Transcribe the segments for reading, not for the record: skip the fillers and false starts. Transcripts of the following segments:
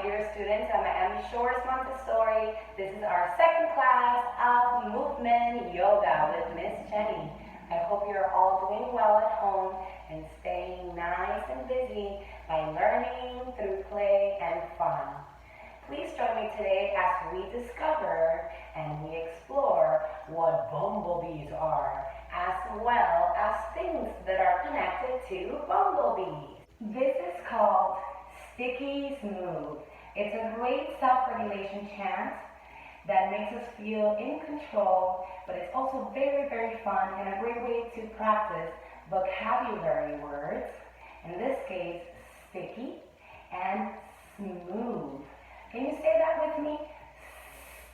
dear students. I'm Emmy Shores Montessori. This is our second class of Movement.Yoga with Miss Jenni. I hope you're all doing well at home and staying nice and busy by learning through play and fun. Please join me today as we discover and we explore what bumblebees are, as well as things that are connected to bumblebees. This is called Sticky Smooth. It's a great self-regulation chant that makes us feel in control, but it's also very, very fun and a great way to practice vocabulary words. In this case, sticky and smooth. Can you say that with me?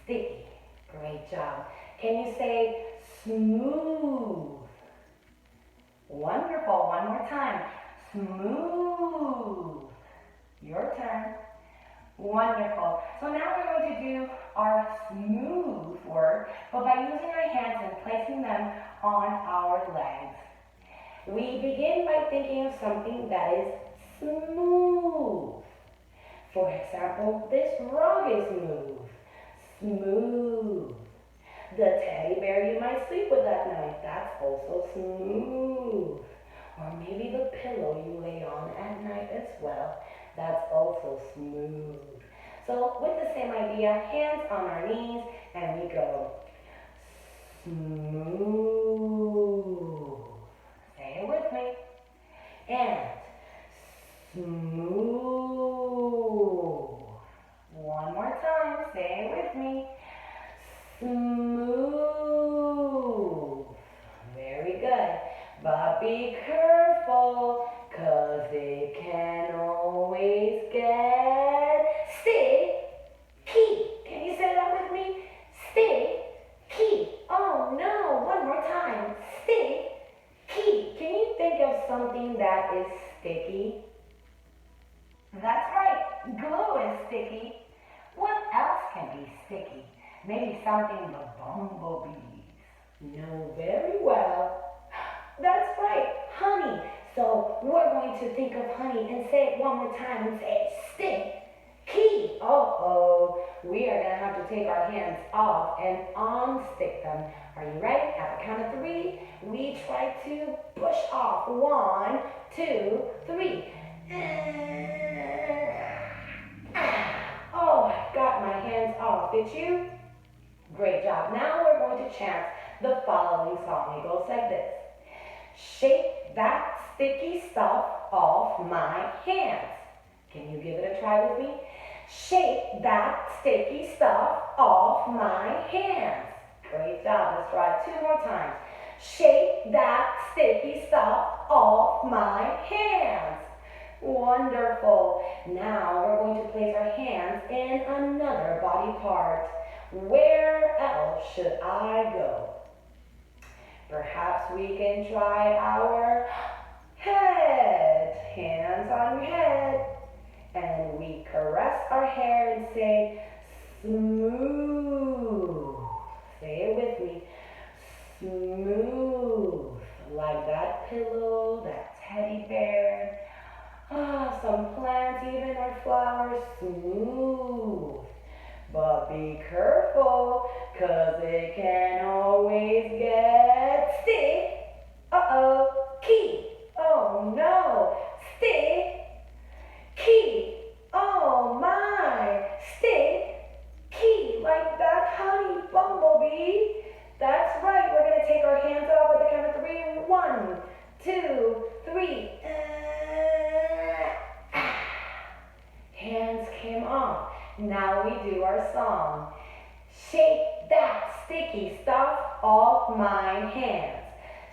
Sticky. Great job. Can you say smooth? Wonderful. One more time. Smooth. Your turn. Wonderful. So now we're going to do our smooth word, but by using our hands and placing them on our legs. We begin by thinking of something that is smooth. For example, this rug is smooth. Smooth. The teddy bear you might sleep with at night, that's also smooth. Or maybe the pillow you lay on at night as well, that's also smooth. So with the same idea, hands on our knees, and we go smooth. Say it with me. And smooth. One more time, say it with me. Smooth. Very good. But be careful, 'cause it can always get sticky. Can you say that with me? Sticky. Oh no, one more time. Sticky. Can you think of something that is sticky? That's right, glue is sticky. What else can be sticky? Maybe something the bumblebees know very well. That's right, honey. So we're going to think of honey and say it one more time and say sticky. Uh-oh. We are going to have to take our hands off and unstick them. Are you ready? At the count of 3, we try to push off. 1, 2, 3. Oh, I got my hands off. Did you? Great job. Now we're going to chant the following song. It goes like this. Shake that sticky stuff off my hands. Can you give it a try with me? Shake that sticky stuff off my hands. Great job. Let's try it 2 more times. Shake that sticky stuff off my hands. Wonderful. Now we're going to place our hands in another body part. Where else should I go? Perhaps we can try our head. Hands on your head. And we caress our hair and say, smooth. Say it with me. Smooth. Like that pillow, that teddy bear. Some plants, even or flowers. Smooth. But be careful, 'cause it can always get sticky. Oh no, sticky. Oh my, sticky. Like that honey bumblebee. That's right, we're going to take our hands off at the count of 3. 1, 2, 3. Hands came off. Now we do our song. Shake that sticky stuff off my hands.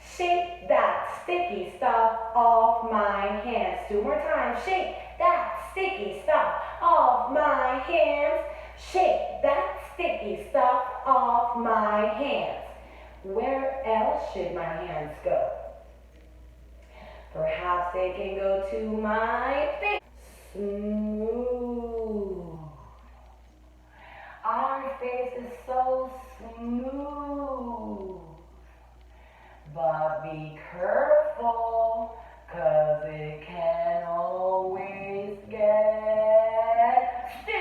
Shake that sticky stuff off my hands. 2 more times. Shake that sticky stuff off my hands. Shake that sticky stuff off my hands. Where else should my hands go? Perhaps they can go to my face. Smooth. Our face is so smooth. But be careful, 'cause it can always get sticky.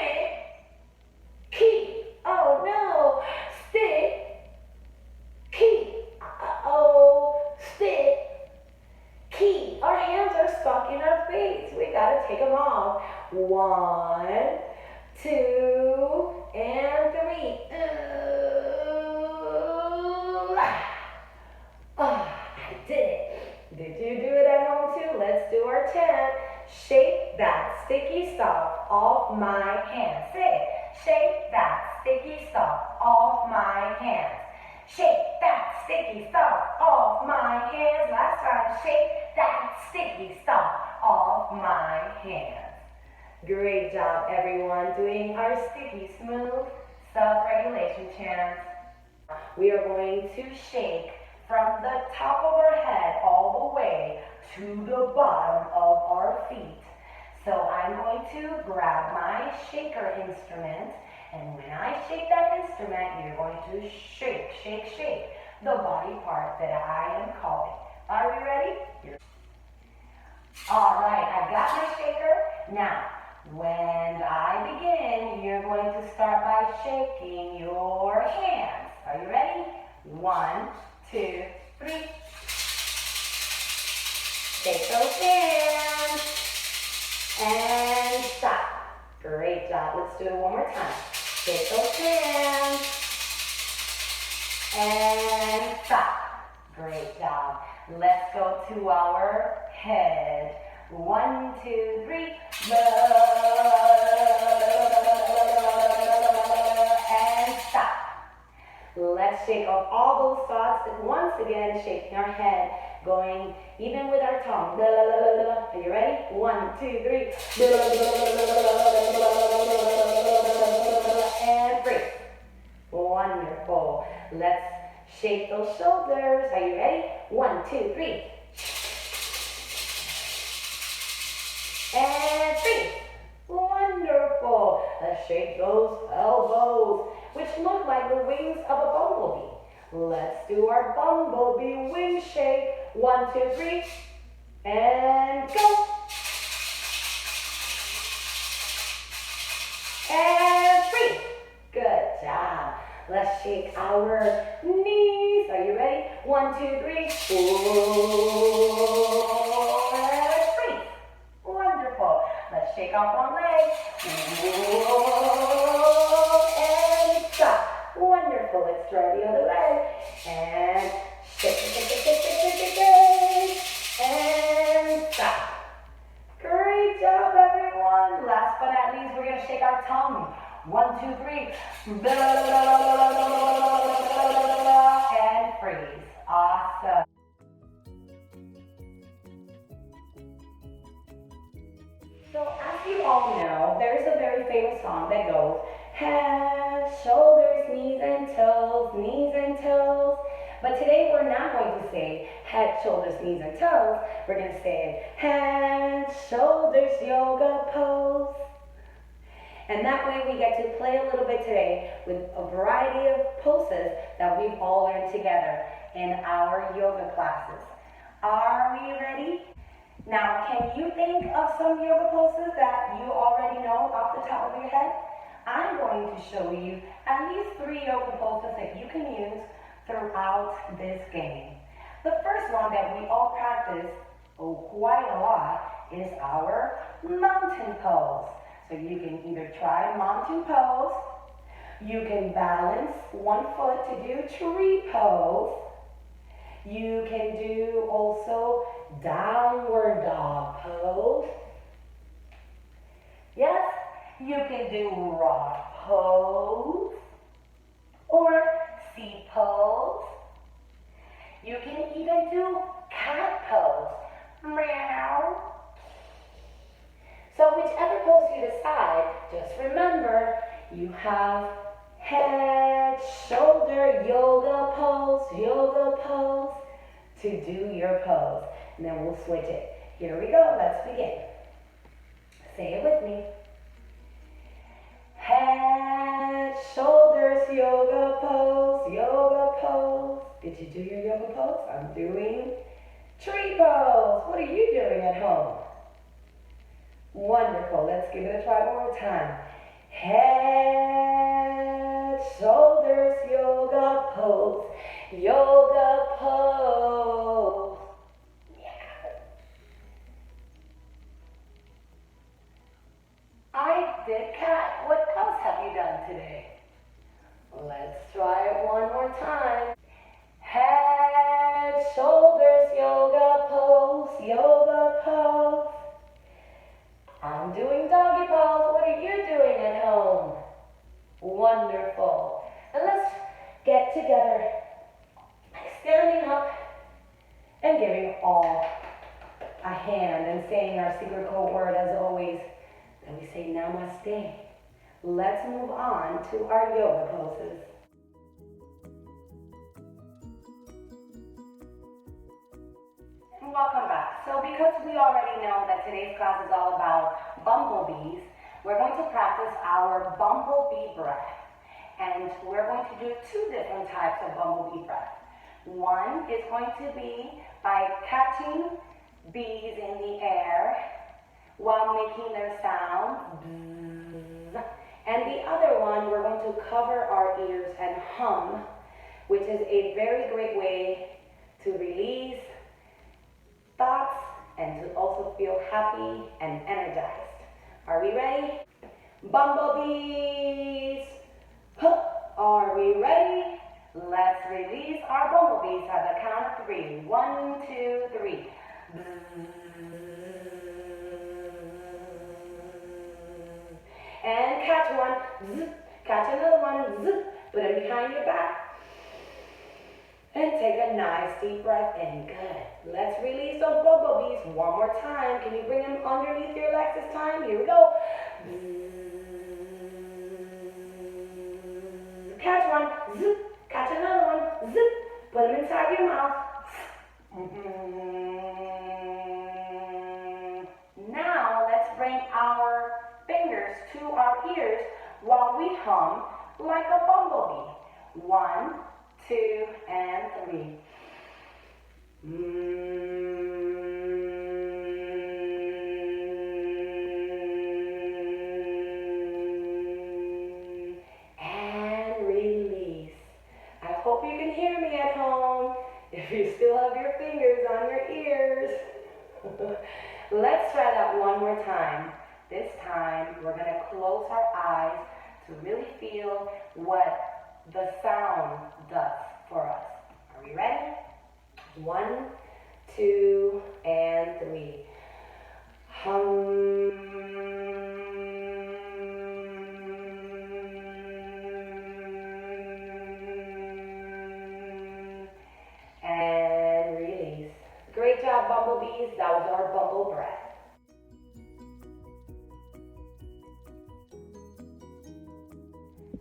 1, 2, and 3. I did it. Did you do it at home too? Let's do our chant. Shake that sticky stuff off my hands. Say it. Shake that sticky stuff off my hands. Shake that sticky stuff off my hands. Last time. Shake that sticky stuff off my hands. Great job, everyone, doing our sticky, smooth self-regulation chant. We are going to shake from the top of our head all the way to the bottom of our feet. So I'm going to grab my shaker instrument, and when I shake that instrument, you're going to shake, shake, shake the body part that I am calling. Are we ready? All right, I got my shaker. Now, when I begin, you're going to start by shaking your hands. Are you ready? 1, 2, 3. Shake those hands. And stop. Great job. Let's do it one more time. Shake those hands. And stop. Great job. Let's go to our head. 1, 2, 3. And stop. Let's shake off all those thoughts. Once again, shaking our head, going even with our tongue. Are you ready? 1, 2, 3. And breathe. Wonderful. Let's shake those shoulders. Are you ready? 1, 2, 3. And breathe. Wonderful. Let's shake those elbows, which look like the wings of a bumblebee. Let's do our bumblebee wing shake. 1, 2, 3. And go. And breathe. Good job. Let's shake our knees. Are you ready? 1, 2, 3. And breathe. Wonderful. Let's shake off one leg. And stop. Wonderful. Let's try the other leg. And shake, shake, shake, shake, shake, shake, shake, shake. And stop. Great job, everyone. Last but not least, we're going to shake our tongue. 1, 2, 3. And freeze. Awesome. So as you all know, there is a very famous song that goes, head, shoulders, knees and toes, knees and toes. But today we're not going to say head, shoulders, knees and toes. We're going to say head, shoulders, yoga pose. And that way we get to play a little bit today with a variety of poses that we've all learned together in our yoga classes. Are we ready? Now, can you think of some yoga poses that you already know off the top of your head? I'm going to show you at least 3 yoga poses that you can use throughout this game. The first one that we all practice quite a lot is our mountain pose. So you can either try mountain pose, you can balance one foot to do tree pose, you can do also downward dog pose. Yes, you can do rock pose or C pose. You can even do cat pose. Meow. So whichever pose you decide, just remember you have head, shoulder, yoga pose to do your pose. And then we'll switch it. Here we go. Let's begin. Say it with me. Head, shoulders, yoga pose. Did you do your yoga pose? I'm doing tree pose. What are you doing at home? Wonderful. Let's give it a try one more time. Head, shoulders, yoga pose. yoga pose. I'm doing doggy pose. What are you doing at home? Wonderful. And let's get together, standing up and giving all a hand and saying our secret code word as always. And we say Namaste. Let's move on to our yoga poses. And welcome back. So because we already know that today's class is all about bumblebees, we're going to practice our Bumble Bee breath. And we're going to do two different types of bumblebee breath. One is going to be by catching bees in the air while making their sound. And the other one, we're going to cover our ears and hum, which is a very great way to release thoughts and to also feel happy and energized. Are we ready? Bumblebees! Are we ready? Let's release our bumblebees at the count of 3. 1, 2, 3. And catch one. Catch another one. Put it behind your back. And take a nice deep breath in. Good. Let's release those bumblebees one more time. Can you bring them underneath your legs this time? Here we go. Catch one. Catch another one. Put them inside your mouth. Now let's bring our fingers to our ears while we hum like a bumblebee. 1, 2, and 3. And release. I hope you can hear me at home if you still have your fingers on your ears. Let's try that one more time. This time, we're going to close our eyes to really feel what the sound does for us. Are we ready? 1, 2, and 3. Hum. And release. Great job, bumblebees. That was our bumble breath.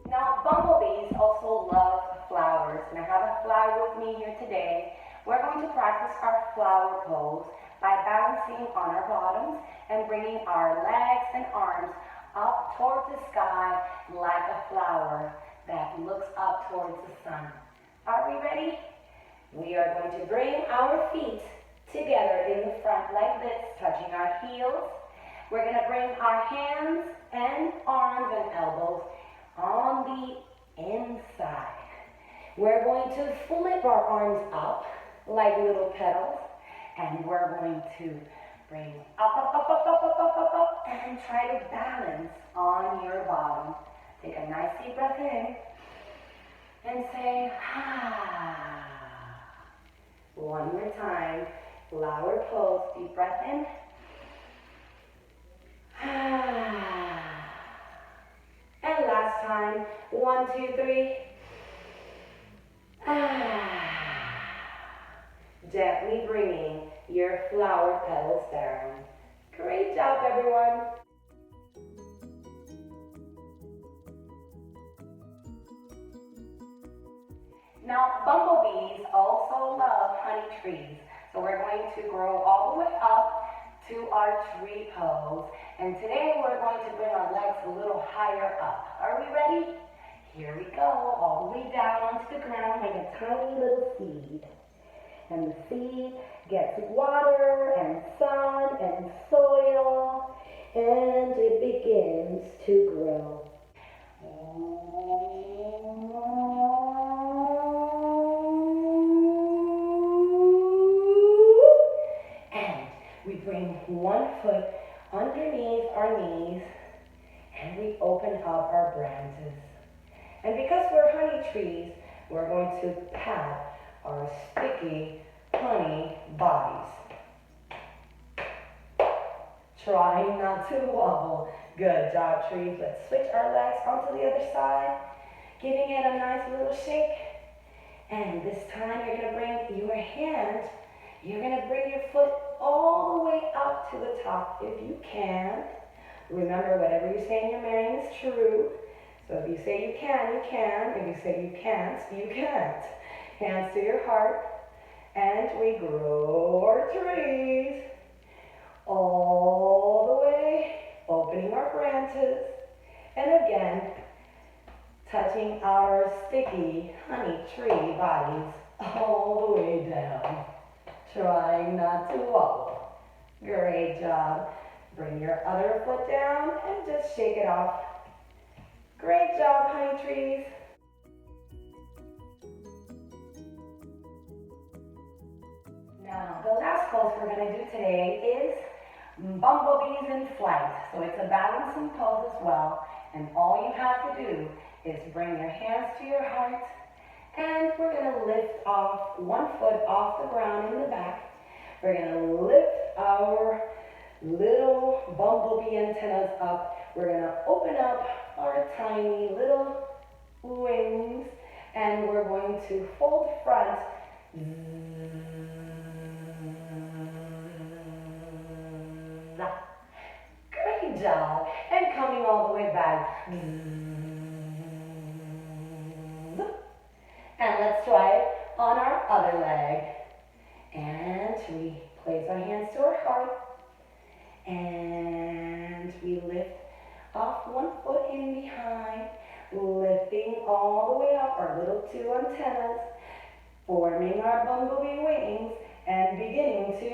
Now, bumblebees also love flowers, and I have a flower with me here today. We're going to practice our flower pose by balancing on our bottoms and bringing our legs and arms up towards the sky like a flower that looks up towards the sun. Are we ready? We are going to bring our feet together in the front like this, touching our heels. We're going to bring our hands and arms and elbows on the inside. We're going to flip our arms up like little petals, and we're going to bring up, and try to balance on your bottom. Take a nice deep breath in and say, ah. One more time, flower pose, deep breath in. Ah. And last time, 1, 2, 3. Gently bringing your flower petals down. Great job, everyone. Now, bumblebees also love honey trees. So we're going to grow all the way up to our tree pose. And today we're going to bring our legs a little higher up. Are we ready? Here we go, all the way down onto the ground like a tiny little seed. And the seed gets water and sun and soil, and it begins to grow. And we bring one foot underneath our knees, and we open up our branches. And because we're honey trees, we're going to pat our sticky honey bodies. Trying not to wobble. Good job, trees. Let's switch our legs onto the other side, giving it a nice little shake. And this time you're gonna bring your hand, you're gonna bring your foot all the way up to the top if you can. Remember, whatever you say in your mind is true. So if you say you can, you can. If you say you can't, you can't. Hands to your heart. And we grow our trees all the way, opening our branches. And again, touching our sticky honey tree bodies all the way down. Trying not to wobble. Great job. Bring your other foot down and just shake it off. Great job, honey trees. Now, the last pose we're going to do today is Bumblebees in flight. So it's a balancing pose as well. And all you have to do is bring your hands to your heart. And we're going to lift off one foot off the ground in the back. We're going to lift our little bumblebee antennas up. We're going to open up our tiny little wings. And we're going to fold front. Great job. And coming all the way back. And let's try it on our other leg. And we place our hands to our heart. And we lift off one foot in behind. Lifting all the way up our little two antennas. Forming our bumblebee wings. And beginning to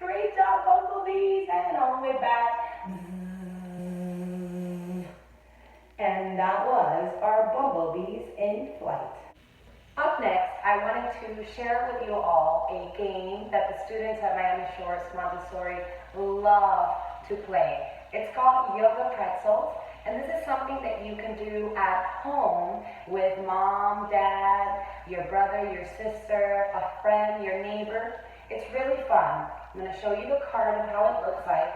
great job, bumblebees, and all the way back. And that was our bumblebees in flight. Up next, I wanted to share with you all a game that the students at Miami Shores Montessori love to play. It's called Yoga Pretzels. And this is something that you can do at home with mom, dad, your brother, your sister, a friend, your neighbor. It's really fun. I'm going to show you the card of how it looks like.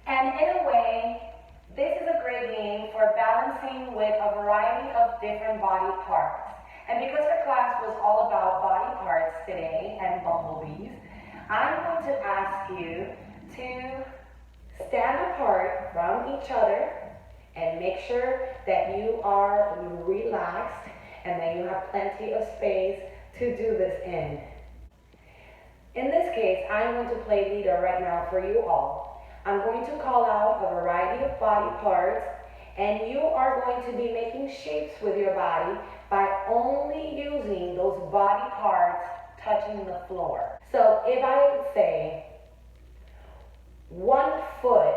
And in a way, this is a great game for balancing with a variety of different body parts. And because our class was all about body parts today and bumblebees, I'm going to ask you to stand apart from each other and make sure that you are relaxed and that you have plenty of space to do this in. In this case, I'm going to play leader right now for you all. I'm going to call out a variety of body parts, and you are going to be making shapes with your body by only using those body parts touching the floor. So if I would say 1 foot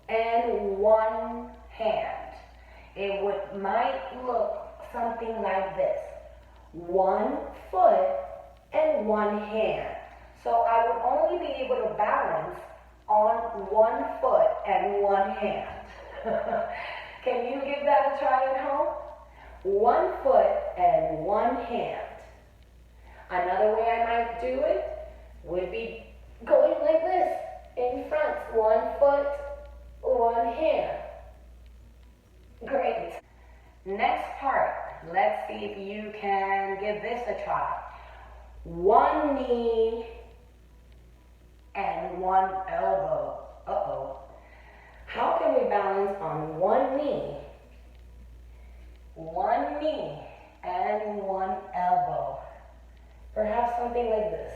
and 1 hand, it might look something like this. 1 foot and 1 hand. So I would only be able to balance on 1 foot and 1 hand. Can you give that a try at home? 1 foot and 1 hand. Another way I might do it would be going like this in front. 1 foot, 1 hand. Great. Next part. Let's see if you can give this a try. 1 knee and 1 elbow. Uh-oh. How can we balance on 1 knee? 1 knee and 1 elbow. Perhaps something like this.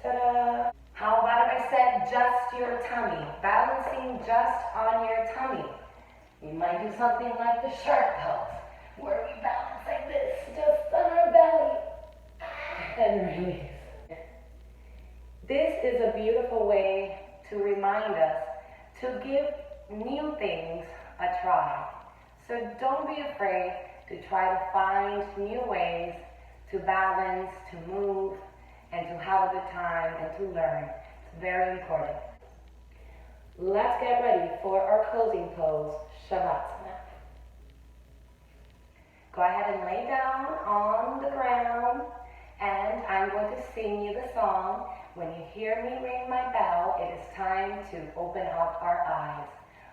Ta-da! How about if I said just your tummy? Balancing just on your tummy. We might do something like the shark pose, where we balance like this, just on our belly. And release. This is a beautiful way to remind us to give new things a try. So don't be afraid to try to find new ways to balance, to move, and to have a good time and to learn. It's very important. Let's get ready for our closing pose, Savasana. Go ahead and lay down on the ground, and I'm going to sing you the song. When you hear me ring my bell, it is time to open up our eyes.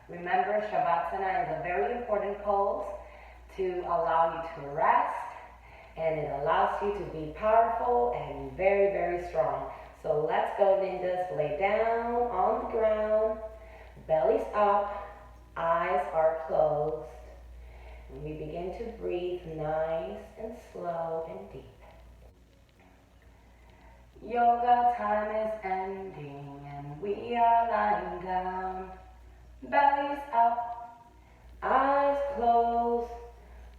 Remember, Savasana is a very important pose to allow you to rest, and it allows you to be powerful and very, very strong. So let's go, ninjas. Lay down on the ground, belly's up, eyes are closed. And we begin to breathe nice and slow and deep. Yoga time is ending and we are lying down. Belly's up, eyes closed,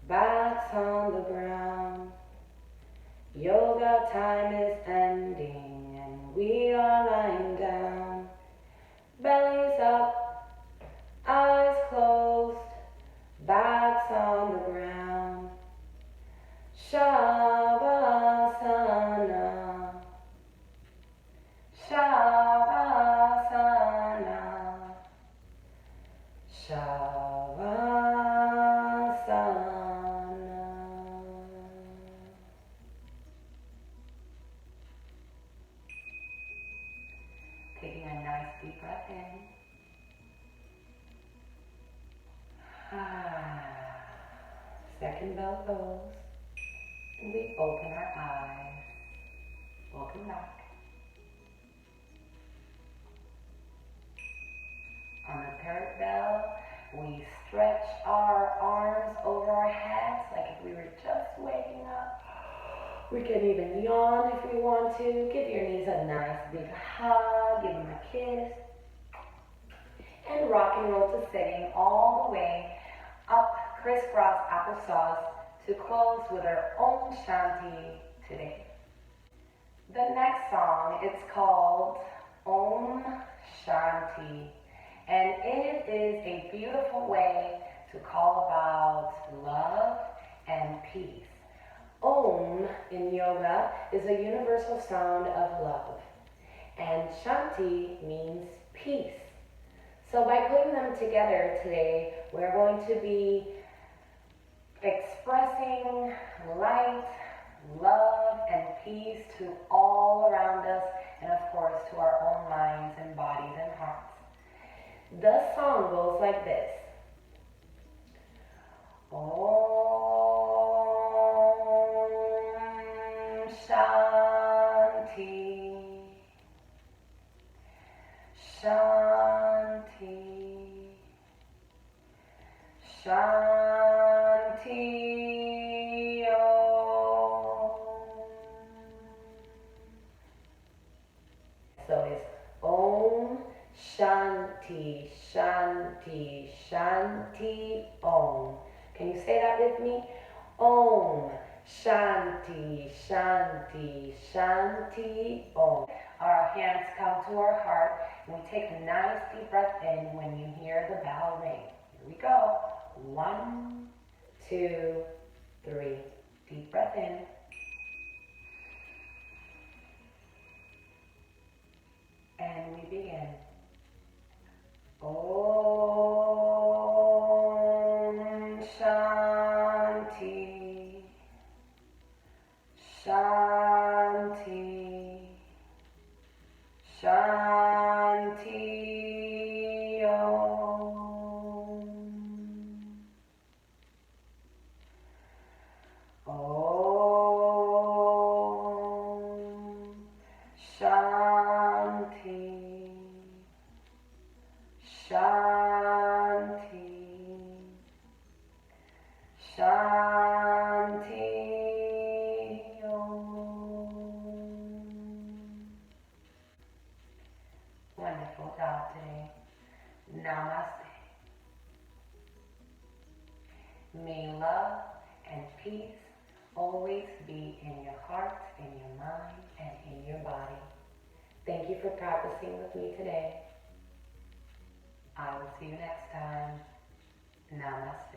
backs on the ground. Yoga time is ending and we are lying down. Belly's up, eyes closed, backs on the ground. Savasana, Savasana, Savasana. Taking a nice deep breath in. Second bell goes, and we open our eyes. Welcome back. On the third bell, we stretch our arms over our heads like if we were just waking up. We can even yawn if we want to. Give your knees a nice big hug, give them a kiss. And rock and roll to sitting all the way up crisscross applesauce to close with our own Shanti today. The next song, it's called Om Shanti, and it is a beautiful way to call about love and peace. Om in yoga is a universal sound of love, and Shanti means peace. So by putting them together today, we're going to be expressing light, love, and peace to all around us, and of course to our own minds and bodies and hearts. The song goes like this. Om Shanti, Shanti, Shanti, Om. So it's Om Shanti, Shanti, Shanti, Om. Can you say that with me? Om Shanti, Shanti, Shanti, Om. Our hands come to our heart, and we take a nice deep breath in when you hear the bell ring. Here we go. 1, 2, 3. Deep breath in. And we begin. Om Shanti, Shanti, Shanti, Om. Om Shanti, Shanti, Shanti, Om. Wonderful job today. Namaste. May love and peace always be in your heart, in your mind, and in your body. Thank you for practicing with me today. I will see you next time. Namaste.